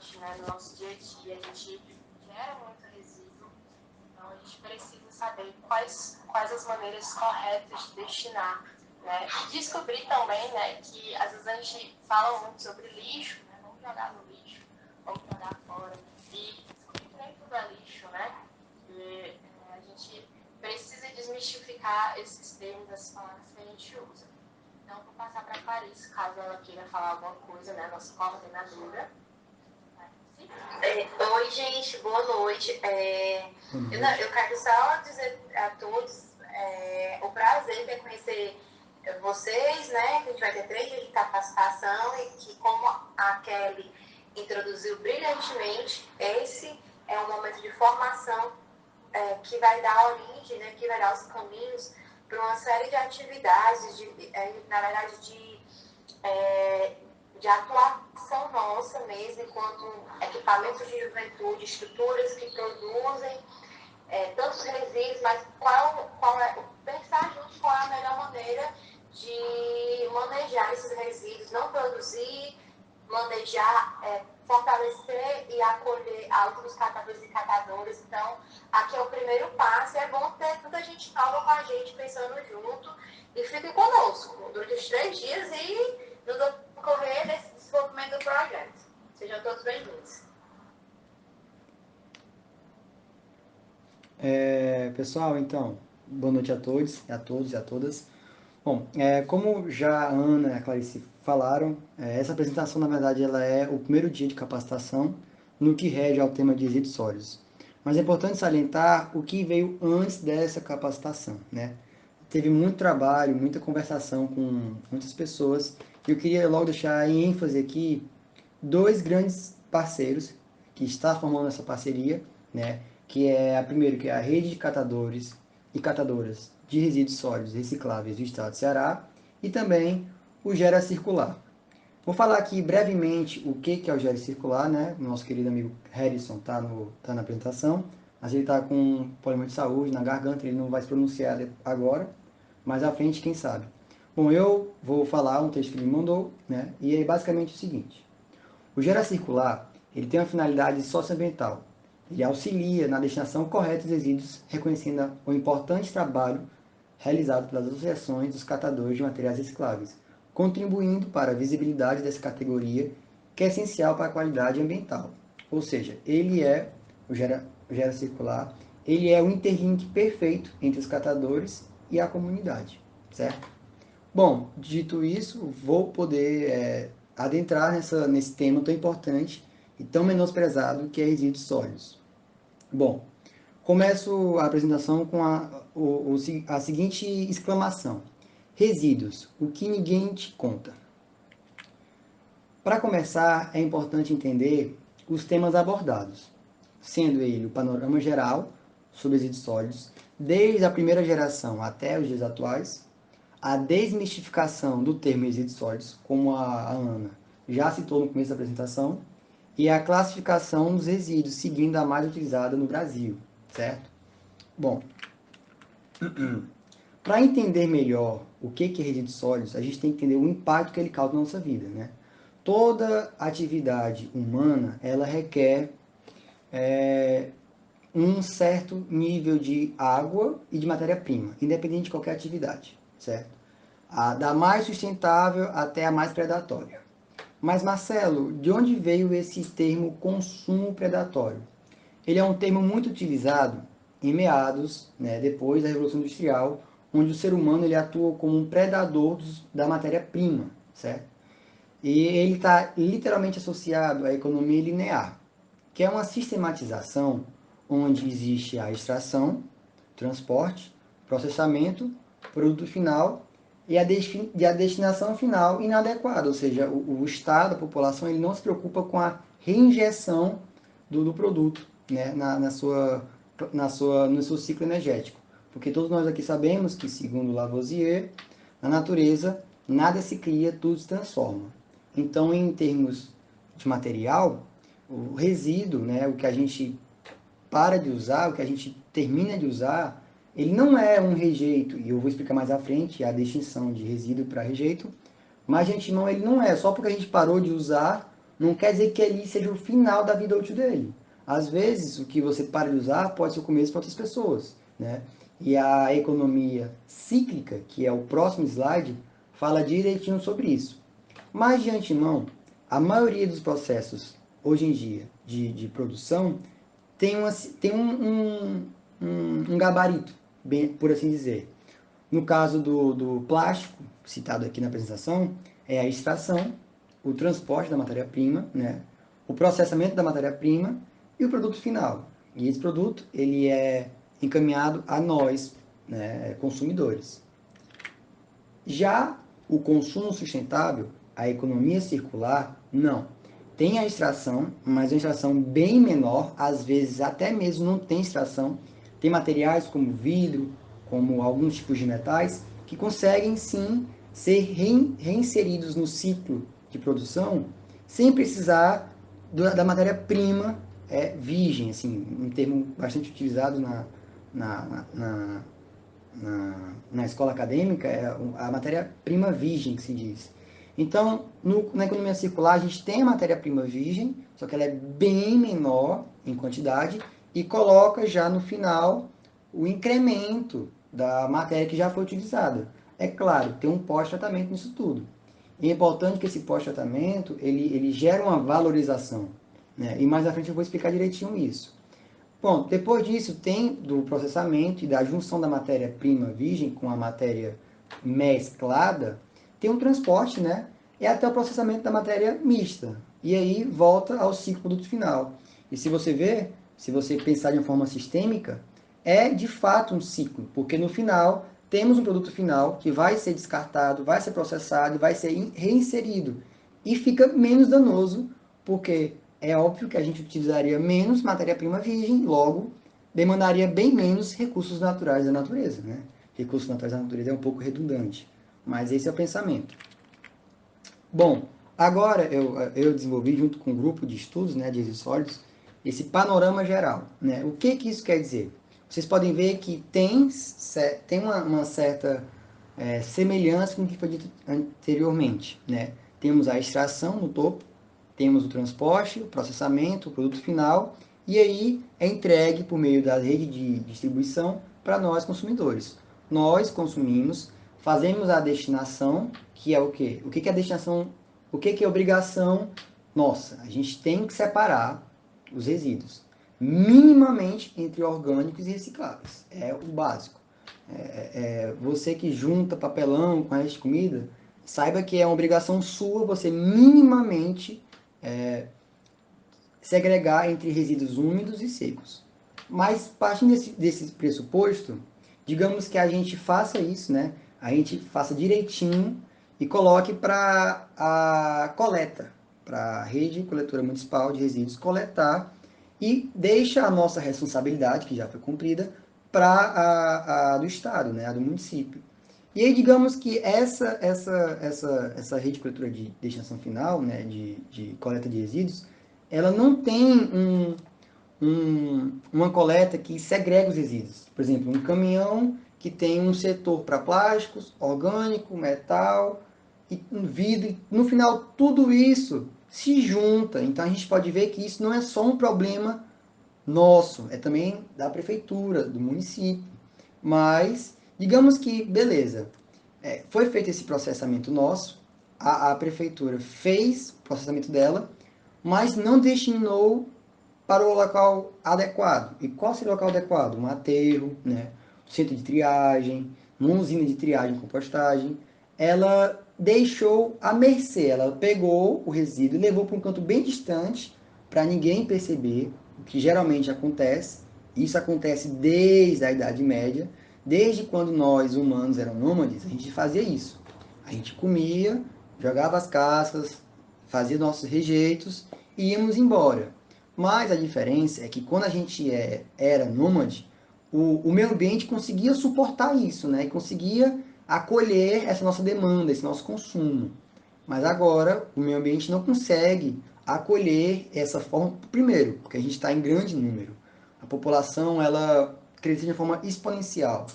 importante, né, no nosso dia a dia. A gente gera muito resíduo, então a gente precisa saber quais as maneiras corretas de destinar, né? Descobrir também, né, que às vezes a gente fala muito sobre lixo, né, vamos jogar no lixo, vamos jogar fora, e descobrir que nem tudo é lixo, né? E a gente precisa desmistificar esses termos, essas palavras que a gente usa. Então, vou passar para a Clarice, caso ela queira falar alguma coisa, né, nossa coordenadora. Oi, gente, boa noite. Eu quero só dizer a todos o prazer de conhecer vocês, né? Que a gente vai ter 3 dias de capacitação e que, como a Kelly introduziu brilhantemente, esse é um momento de formação que vai dar origem, né? Que vai dar os caminhos para uma série de atividades, na verdade, de atuação nossa mesmo, enquanto equipamentos de juventude, estruturas que produzem tantos resíduos, mas pensar juntos qual é a melhor maneira de manejar esses resíduos, não produzir, manejar, fortalecer e acolher outros catadores e catadoras. Então, aqui é o primeiro passo, e é bom ter tanta gente nova com a gente pensando junto, e fiquem conosco durante os 3 dias e no decorrer desse desenvolvimento do projeto. Sejam todos bem-vindos. Pessoal, então, boa noite a todos e a todas. Bom, como já a Ana e a Clarice falaram, essa apresentação, na verdade, ela é o primeiro dia de capacitação no que rege ao tema de resíduos sólidos. Mas é importante salientar o que veio antes dessa capacitação, né? Teve muito trabalho, muita conversação com muitas pessoas, e eu queria logo deixar em ênfase aqui 2 grandes parceiros que está formando essa parceria, né? Que é que é a Rede de Catadores e Catadoras de Resíduos Sólidos Recicláveis do Estado do Ceará, e também o Gera Circular. Vou falar aqui brevemente o que é o Gera Circular, né? O nosso querido amigo Harrison tá na apresentação, mas ele está com um problema de saúde na garganta, ele não vai se pronunciar agora, mas à frente, quem sabe. Bom, eu vou falar um texto que ele me mandou, né? E é basicamente o seguinte: o Gera Circular, ele tem uma finalidade socioambiental. Ele auxilia na destinação correta dos resíduos, reconhecendo o importante trabalho realizado pelas associações dos catadores de materiais recicláveis, contribuindo para a visibilidade dessa categoria, que é essencial para a qualidade ambiental. Ou seja, o Gera Circular, ele é o interlink perfeito entre os catadores e a comunidade, certo? Bom, dito isso, vou poder adentrar nesse tema tão importante e tão menosprezado que é resíduos sólidos. Bom, começo a apresentação com a seguinte exclamação: resíduos, o que ninguém te conta. Para começar, é importante entender os temas abordados, sendo ele o panorama geral sobre resíduos sólidos, desde a primeira geração até os dias atuais, a desmistificação do termo resíduos sólidos, como a Ana já citou no começo da apresentação, e a classificação dos resíduos, seguindo a mais utilizada no Brasil, certo? Bom, para entender melhor o que é resíduos sólidos, a gente tem que entender o impacto que ele causa na nossa vida, né? Toda atividade humana, ela requer um certo nível de água e de matéria-prima, independente de qualquer atividade, certo? Da mais sustentável até a mais predatória. Mas, Marcelo, de onde veio esse termo consumo predatório? Ele é um termo muito utilizado em meados, né, depois da Revolução Industrial, onde o ser humano ele atua como um predador da matéria-prima, certo? E ele está literalmente associado à economia linear, que é uma sistematização onde existe a extração, transporte, processamento, produto final e a destinação final inadequada, ou seja, o Estado, a população, ele não se preocupa com a reinjeção do produto, né, no seu ciclo energético. Porque todos nós aqui sabemos que, segundo Lavoisier, na natureza nada se cria, tudo se transforma. Então, em termos de material, o resíduo, né, o que a gente para de usar, o que a gente termina de usar, ele não é um rejeito, e eu vou explicar mais à frente a distinção de resíduo para rejeito, mas, gente, ele não é. Só porque a gente parou de usar, não quer dizer que ali seja o final da vida útil dele. Às vezes, o que você para de usar pode ser o começo para outras pessoas, né? E a economia cíclica, que é o próximo slide, fala direitinho sobre isso. Mas, de antemão, a maioria dos processos, hoje em dia, de produção, tem um gabarito, bem, por assim dizer. No caso do plástico, citado aqui na apresentação, é a extração, o transporte da matéria-prima, né? O processamento da matéria-prima e o produto final. E esse produto ele é encaminhado a nós, né, consumidores. Já o consumo sustentável, a economia circular, não. Tem a extração, mas a extração bem menor, às vezes até mesmo não tem extração. Tem materiais como vidro, como alguns tipos de metais, que conseguem sim ser reinseridos no ciclo de produção sem precisar da matéria-prima virgem, assim, um termo bastante utilizado na escola acadêmica, é a matéria-prima virgem, que se diz. Então, na economia circular, a gente tem a matéria-prima virgem, só que ela é bem menor em quantidade, e coloca já no final o incremento da matéria que já foi utilizada. É claro, tem um pós-tratamento nisso tudo. E é importante que esse pós-tratamento, ele gera uma valorização, né? E mais à frente eu vou explicar direitinho isso. Bom, depois disso tem do processamento e da junção da matéria-prima virgem com a matéria mesclada, tem um transporte, né? E até o processamento da matéria mista. E aí volta ao ciclo produto final. E se você ver, se você pensar de uma forma sistêmica, é de fato um ciclo, porque no final temos um produto final que vai ser descartado, vai ser processado, vai ser reinserido. E fica menos danoso, porque é óbvio que a gente utilizaria menos matéria-prima virgem, logo demandaria bem menos recursos naturais da natureza, né? Recursos naturais da natureza é um pouco redundante, mas esse é o pensamento. Bom, agora eu desenvolvi junto com um grupo de estudos, né, de resíduos sólidos, esse panorama geral, né? O que isso quer dizer? Vocês podem ver que tem uma certa semelhança com o que foi dito anteriormente, né? Temos a extração no topo, temos o transporte, o processamento, o produto final, e aí é entregue por meio da rede de distribuição para nós consumidores. Nós consumimos, fazemos a destinação, que é o quê? O que é a destinação? O que é obrigação nossa? A gente tem que separar os resíduos, minimamente entre orgânicos e recicláveis. É o básico. Você que junta papelão com resto de comida, saiba que é uma obrigação sua você minimamente segregar entre resíduos úmidos e secos. Mas, partindo desse pressuposto, digamos que a gente faça isso, né? A gente faça direitinho e coloque para a coleta, para a rede coletora municipal de resíduos coletar e deixa a nossa responsabilidade, que já foi cumprida, para a do Estado, né? A do município. E aí, digamos que essa rede de coletora de destinação final, né, de coleta de resíduos, ela não tem uma coleta que segrega os resíduos. Por exemplo, um caminhão que tem um setor para plásticos, orgânico, metal e vidro. No final, tudo isso se junta. Então, a gente pode ver que isso não é só um problema nosso, é também da prefeitura, do município. Mas, digamos que, beleza, foi feito esse processamento nosso, a prefeitura fez o processamento dela, mas não destinou para o local adequado. E qual seria o local adequado? Um aterro, né? Centro de triagem, uma usina de triagem e compostagem. Ela deixou à mercê, ela pegou o resíduo e levou para um canto bem distante, para ninguém perceber, o que geralmente acontece. Isso acontece desde a Idade Média, desde quando nós, humanos, eram nômades, a gente fazia isso. A gente comia, jogava as cascas, fazia nossos rejeitos e íamos embora. Mas a diferença é que quando a gente era nômade, o meio ambiente conseguia suportar isso, né? E conseguia acolher essa nossa demanda, esse nosso consumo. Mas agora o meio ambiente não consegue acolher essa forma, primeiro, porque a gente está em grande número. A população ela cresce de forma exponencial.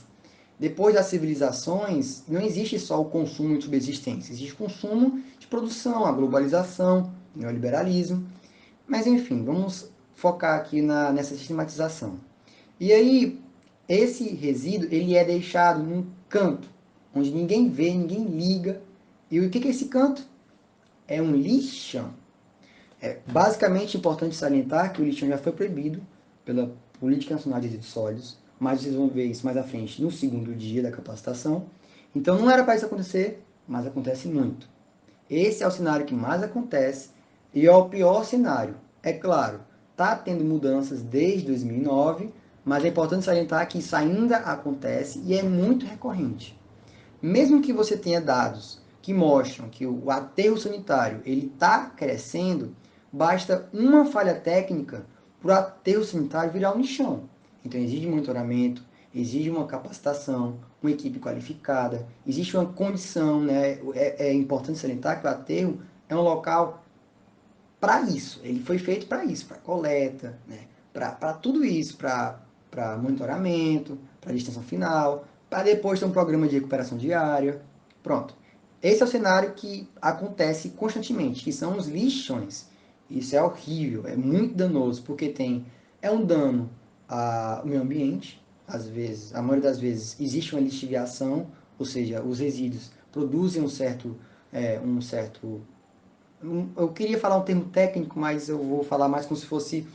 Depois das civilizações, não existe só o consumo de subsistência, existe o consumo de produção, a globalização. neoliberalismo. Mas enfim, vamos focar aqui nessa sistematização. E aí, esse resíduo, ele é deixado num canto, onde ninguém vê, ninguém liga. E o que é esse canto? É um lixão. É basicamente importante salientar que o lixão já foi proibido pela Política Nacional de Resíduos Sólidos, mas vocês vão ver isso mais à frente no segundo dia da capacitação. Então não era para isso acontecer, mas acontece muito. Esse é o cenário que mais acontece e é o pior cenário. É claro, está tendo mudanças desde 2009, mas é importante salientar que isso ainda acontece e é muito recorrente. Mesmo que você tenha dados que mostram que o aterro sanitário ele está crescendo, basta uma falha técnica para o aterro sanitário virar um lixão. Então exige monitoramento, exige uma capacitação, uma equipe qualificada, existe uma condição, né? É importante salientar que o aterro é um local para isso, ele foi feito para isso, para coleta, né? Para tudo isso, para monitoramento, para destinação final, para depois ter um programa de recuperação diária. Pronto. Esse é o cenário que acontece constantemente, que são os lixões. Isso é horrível, é muito danoso, porque é um dano ao meio ambiente, às vezes, a maioria das vezes existe uma lixiviação, ou seja, os resíduos produzem um certo eu queria falar um termo técnico, mas eu vou falar mais como se fosse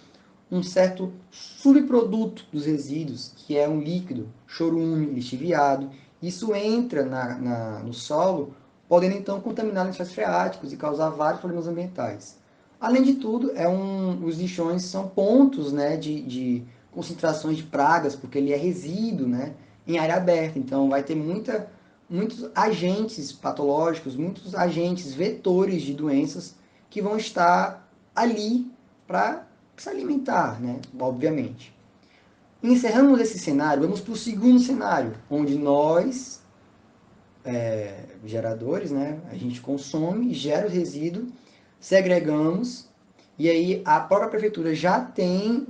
um certo subproduto dos resíduos, que é um líquido, chorume, lixiviado. Isso entra no solo, podendo então contaminar lençóis freáticos e causar vários problemas ambientais. Além de tudo, os lixões são pontos, né, de concentrações de pragas, porque ele é resíduo, né, em área aberta. Então vai ter muitos agentes patológicos, muitos agentes vetores de doenças que vão estar ali para se alimentar, né? Obviamente. Encerramos esse cenário, vamos para o segundo cenário, onde nós, geradores, né? A gente consome, gera o resíduo, segregamos, e aí a própria prefeitura já tem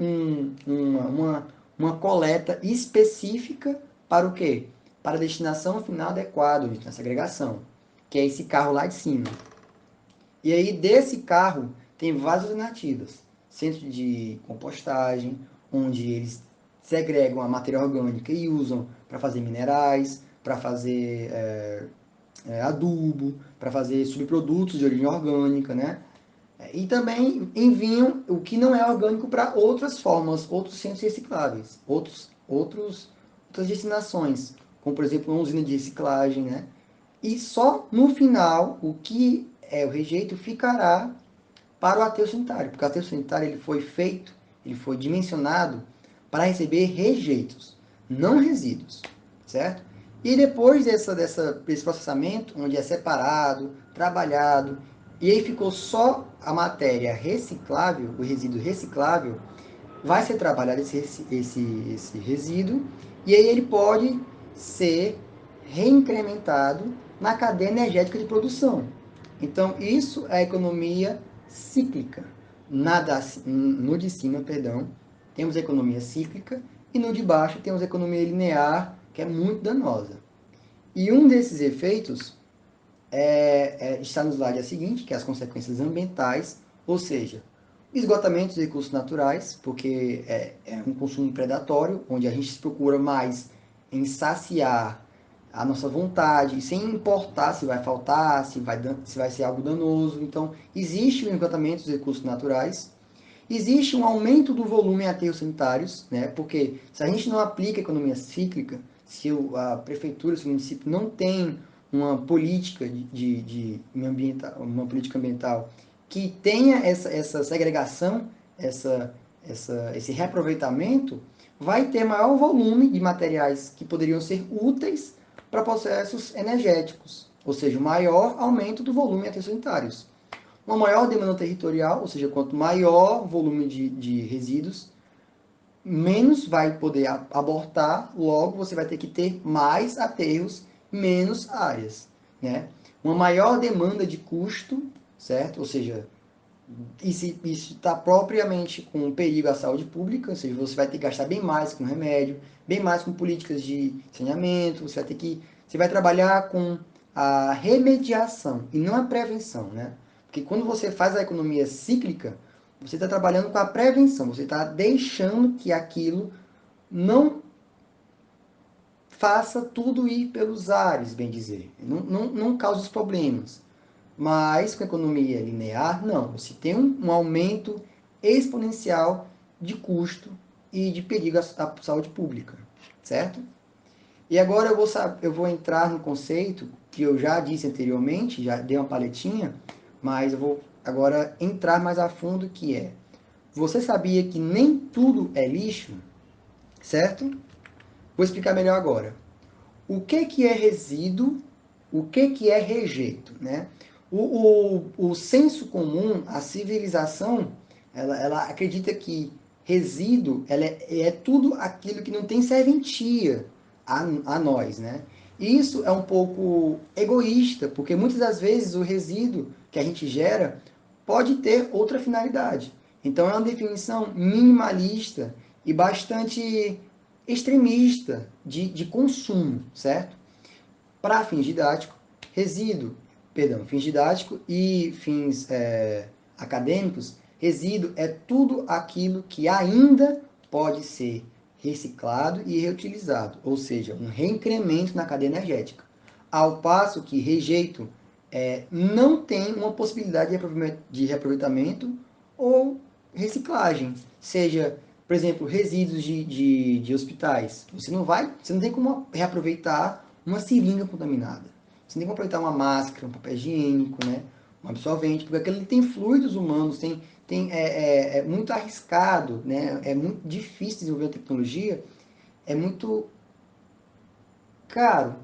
uma coleta específica para o quê? Para a destinação final adequada, na segregação, que é esse carro lá de cima. E aí desse carro tem várias alternativas. Centro de compostagem, onde eles segregam a matéria orgânica e usam para fazer minerais, para fazer adubo, para fazer subprodutos de origem orgânica, né? E também enviam o que não é orgânico para outras formas, outros centros recicláveis, outras destinações, como por exemplo uma usina de reciclagem, né? E só no final, o que é o rejeito ficará para o aterro sanitário, porque o aterro sanitário ele foi feito, ele foi dimensionado para receber rejeitos, não resíduos, certo? E depois desse processamento, onde é separado, trabalhado, e aí ficou só a matéria reciclável, o resíduo reciclável, vai ser trabalhado esse resíduo, e aí ele pode ser reincrementado na cadeia energética de produção. Então, isso é a economia cíclica. No de cima, perdão, temos a economia cíclica, e no de baixo temos a economia linear, que é muito danosa. E um desses efeitos está no slide seguinte, que é as consequências ambientais, ou seja, esgotamento de recursos naturais, porque é um consumo predatório, onde a gente se procura mais em saciar a nossa vontade, sem importar se vai faltar, se vai ser algo danoso. Então, existe um esgotamento dos recursos naturais. Existe um aumento do volume em aterros sanitários, né? Porque se a gente não aplica a economia cíclica, se a prefeitura, se o município não tem uma política uma política ambiental que tenha essa segregação, esse reaproveitamento, vai ter maior volume de materiais que poderiam ser úteis para processos energéticos, ou seja, maior aumento do volume em aterros sanitários. Uma maior demanda territorial, ou seja, quanto maior volume de resíduos, menos vai poder abortar, logo você vai ter que ter mais aterros, menos áreas, né? Uma maior demanda de custo, certo? Ou seja, isso está propriamente com perigo à saúde pública, ou seja, você vai ter que gastar bem mais com remédio, bem mais com políticas de saneamento, você vai trabalhar com a remediação e não a prevenção, né? Porque quando você faz a economia cíclica, você está trabalhando com a prevenção, você está deixando que aquilo não faça tudo ir pelos ares, bem dizer. Não cause os problemas. Mas com a economia linear, não. Você tem um aumento exponencial de custo e de perigo à saúde pública, certo? E agora eu vou entrar no conceito que eu já disse anteriormente, já dei uma paletinha, mas eu vou agora entrar mais a fundo, que é: você sabia que nem tudo é lixo? Certo? Vou explicar melhor agora. O que é resíduo? O que é rejeito? Né? O senso comum, a civilização, ela acredita que resíduo é tudo aquilo que não tem serventia a nós. Né? E isso é um pouco egoísta, porque muitas das vezes o resíduo que a gente gera pode ter outra finalidade. Então é uma definição minimalista e bastante extremista de consumo, certo? Para fins didáticos, fins didáticos e fins acadêmicos, resíduo é tudo aquilo que ainda pode ser reciclado e reutilizado, ou seja, um reincremento na cadeia energética. Ao passo que rejeito não tem uma possibilidade de reaproveitamento ou reciclagem, seja, por exemplo, resíduos de hospitais. Você não tem como reaproveitar uma seringa contaminada. Você tem que aproveitar uma máscara, um papel higiênico, né? Um absorvente, porque aquilo tem fluidos humanos, é muito arriscado, né? É muito difícil desenvolver a tecnologia, é muito caro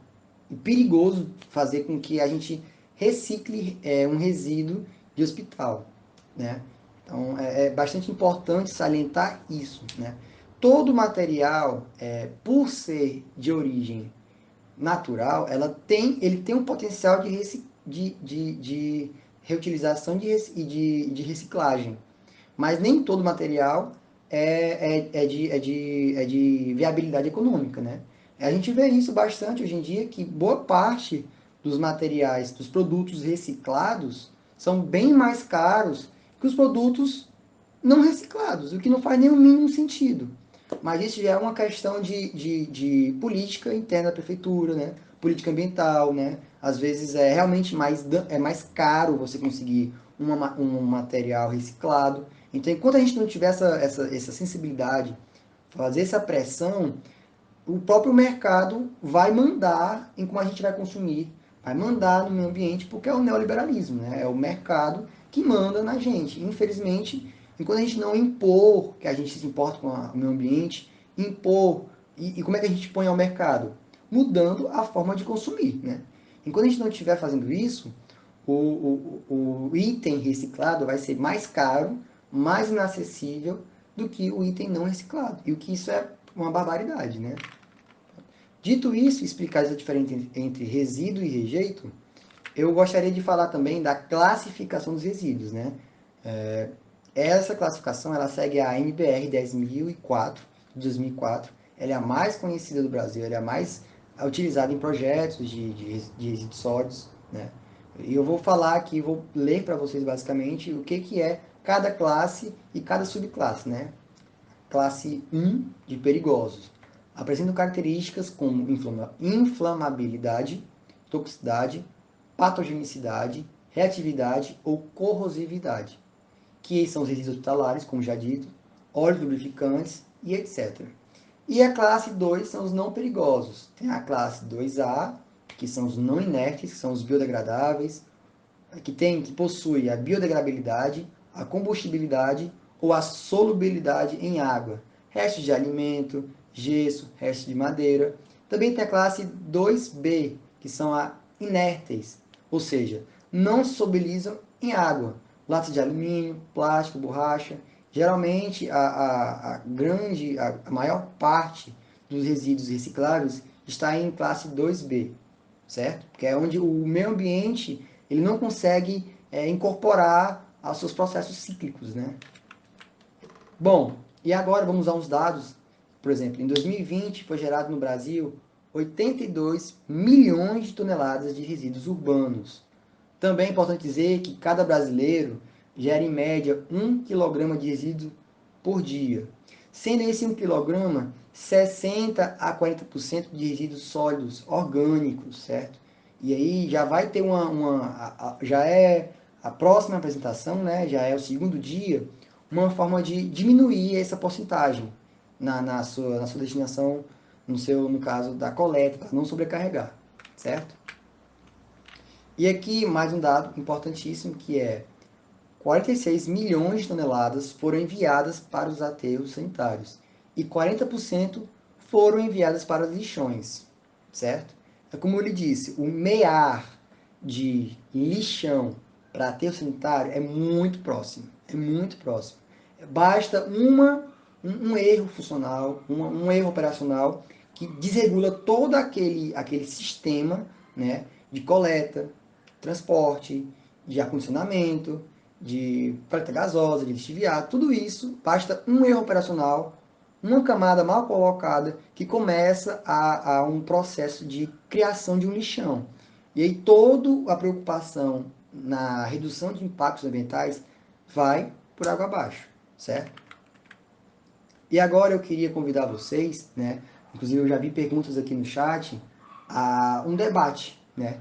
e perigoso fazer com que a gente recicle um resíduo de hospital, né? Então, é bastante importante salientar isso, né? Todo material, por ser de origem natural, ele tem um potencial de reutilização e de reciclagem. Mas nem todo material é de viabilidade econômica, né? A gente vê isso bastante hoje em dia, que boa parte dos materiais, dos produtos reciclados, são bem mais caros que os produtos não reciclados, o que não faz nem o mínimo sentido. Mas isso já é uma questão de política interna da prefeitura, né? Política ambiental, né? Às vezes é realmente mais caro você conseguir um material reciclado. Então, enquanto a gente não tiver essa sensibilidade, fazer essa pressão, o próprio mercado vai mandar em como a gente vai consumir, vai mandar no meio ambiente, porque é o neoliberalismo, né? É o mercado que manda na gente. Infelizmente, enquanto a gente não impor que a gente se importa com o meio ambiente, impor, e como é que a gente põe ao mercado? Mudando a forma de consumir, né? Enquanto a gente não estiver fazendo isso, o item reciclado vai ser mais caro, mais inacessível do que o item não reciclado. E o que isso é uma barbaridade, né? Dito isso, explicar essa diferença entre resíduo e rejeito, eu gostaria de falar também da classificação dos resíduos, né? Essa classificação ela segue a NBR 10.004, de 2004. Ela é a mais conhecida do Brasil, ela é a mais utilizada em projetos de resíduos sólidos, né? E eu vou falar aqui, vou ler para vocês basicamente o que é cada classe e cada subclasse, né? Classe 1 de perigosos. Apresentam características como inflamabilidade, toxicidade, patogenicidade, reatividade ou corrosividade, que são os resíduos hospitalares, como já dito, óleos lubrificantes e etc. E a classe 2 são os não perigosos. Tem a classe 2A, que são os não inertes, que são os biodegradáveis, que possui a biodegradabilidade, a combustibilidade ou a solubilidade em água, restos de alimento, gesso, restos de madeira. Também tem a classe 2B, que são a inérteis, ou seja, não se solubilizam em água, latas de alumínio, plástico, borracha. Geralmente, a maior parte dos resíduos recicláveis está em classe 2B, certo? Que é onde o meio ambiente ele não consegue incorporar aos seus processos cíclicos, né? Bom, e agora vamos a uns dados. Por exemplo, em 2020 foi gerado no Brasil 82 milhões de toneladas de resíduos urbanos. Também é importante dizer que cada brasileiro gera em média 1 kg de resíduo por dia. Sendo esse 1 kg, 60 a 40% de resíduos sólidos orgânicos, certo? E aí já vai ter já é a próxima apresentação, né? Já é o segundo dia, uma forma de diminuir essa porcentagem na sua destinação, no caso da coleta, para não sobrecarregar, certo? E aqui mais um dado importantíssimo que é 46 milhões de toneladas foram enviadas para os aterros sanitários e 40% foram enviadas para os lixões, certo? É como eu lhe disse, o mear de lixão para aterro sanitário é muito próximo, é muito próximo. Basta um erro funcional, um erro operacional que desregula todo aquele sistema, né, de coleta, transporte, de acondicionamento, de coleta gasosa, de lixiviado, tudo isso, basta um erro operacional, uma camada mal colocada, que começa a um processo de criação de um lixão. E aí toda a preocupação na redução de impactos ambientais vai por água abaixo, certo? E agora eu queria convidar vocês, né, inclusive eu já vi perguntas aqui no chat, a um debate, né?